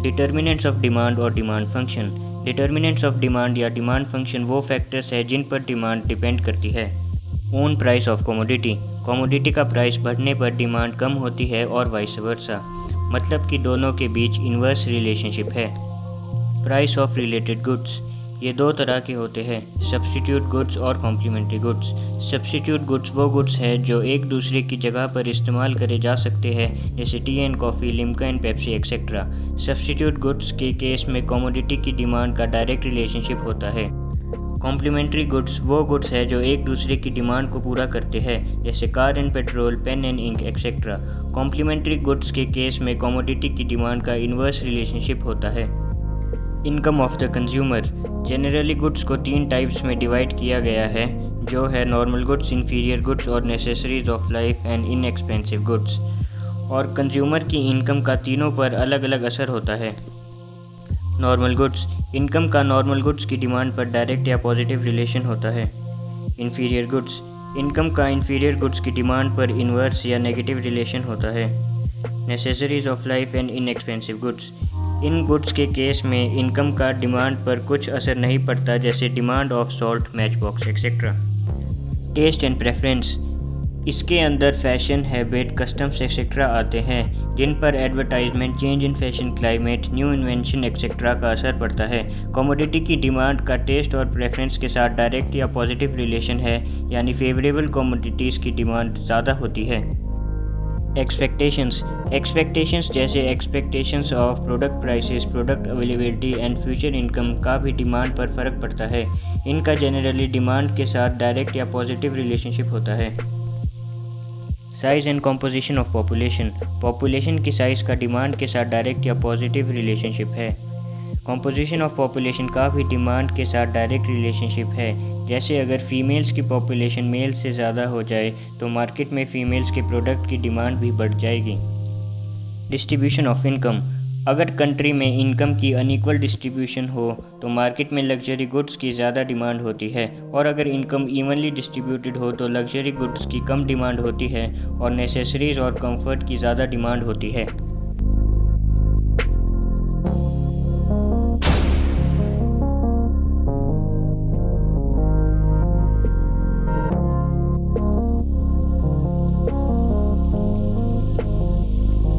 Determinants of demand और demand function. Determinants of demand या demand function वो factors है जिन पर डिमांड डिपेंड करती है। Own price of commodity. Commodity का प्राइस बढ़ने पर डिमांड कम होती है और वाइस वर्सा, मतलब कि दोनों के बीच इन्वर्स रिलेशनशिप है। Price of related goods. ये दो तरह के होते हैं, सब्स्टिट्यूट गुड्स और कॉम्प्लीमेंट्री गुड्स। सब्स्टिट्यूट गुड्स वो गुड्स हैं जो एक दूसरे की जगह पर इस्तेमाल करे जा सकते हैं, जैसे T and coffee, Limca and Pepsi etcetera. Substitute goods के केस में कमोडिटी की डिमांड का डायरेक्ट रिलेशनशिप होता है। कॉम्प्लीमेंट्री गुड्स वो गुड्स हैं जो एक दूसरे की डिमांड को पूरा करते हैं, जैसे car and petrol, pen and ink etcetera. Complementary goods के केस में कमोडिटी की डिमांड का इन्वर्स रिलेशनशिप होता है। Income of the consumer. Generally goods को 3 टाइप्स में डिवाइड किया गया है, जो है नॉर्मल गुड्स, इंफीरियर गुड्स और necessaries of life and inexpensive goods. और कंज्यूमर की इनकम का तीनों पर अलग अलग असर होता है। Normal goods. इनकम का नॉर्मल गुड्स की डिमांड पर डायरेक्ट या पॉजिटिव रिलेशन होता है। Inferior goods. इनकम का इंफीरियर गुड्स की डिमांड पर इन्वर्स या नेगेटिव रिलेशन होता है। Necessaries of life and inexpensive goods. In goods के केस में इनकम का डिमांड पर कुछ असर नहीं पड़ता, जैसे demand of salt, match box etcetera. Taste and preference. इसके अंदर फैशन, हैबिट, कस्टम्स एक्सेट्रा आते हैं, जिन पर advertisement, change in fashion climate, new invention etcetera का असर पड़ता है। कमोडिटी की डिमांड का टेस्ट और प्रेफरेंस के साथ डायरेक्ट या पॉजिटिव रिलेशन है, यानी फेवरेबल कमोडिटीज़ की डिमांड ज़्यादा होती है। एक्सपेक्टेशंस जैसे expectations of product prices, product availability and future income का भी डिमांड पर फ़र्क पड़ता है। इनका जनरली डिमांड के साथ डायरेक्ट या पॉजिटिव रिलेशनशिप होता है। Size and composition of population. Population की साइज़ का डिमांड के साथ डायरेक्ट या पॉजिटिव रिलेशनशिप है। कॉम्पोजिशन ऑफ पॉपुलेशन का भी डिमांड के साथ डायरेक्ट रिलेशनशिप है, जैसे अगर फीमेल्स की पॉपुलेशन मेल से ज़्यादा हो जाए तो मार्केट में फ़ीमेल्स के प्रोडक्ट की डिमांड भी बढ़ जाएगी। Distribution of income. अगर कंट्री में इनकम की अनइक्वल डिस्ट्रीब्यूशन हो तो मार्केट में लग्जरी गुड्स की ज़्यादा डिमांड होती है, और अगर इनकम इवनली डिस्ट्रीब्यूटेड हो तो लग्जरी गुड्स की कम डिमांड होती है और नेसेसरीज और कंफर्ट की ज़्यादा डिमांड होती है।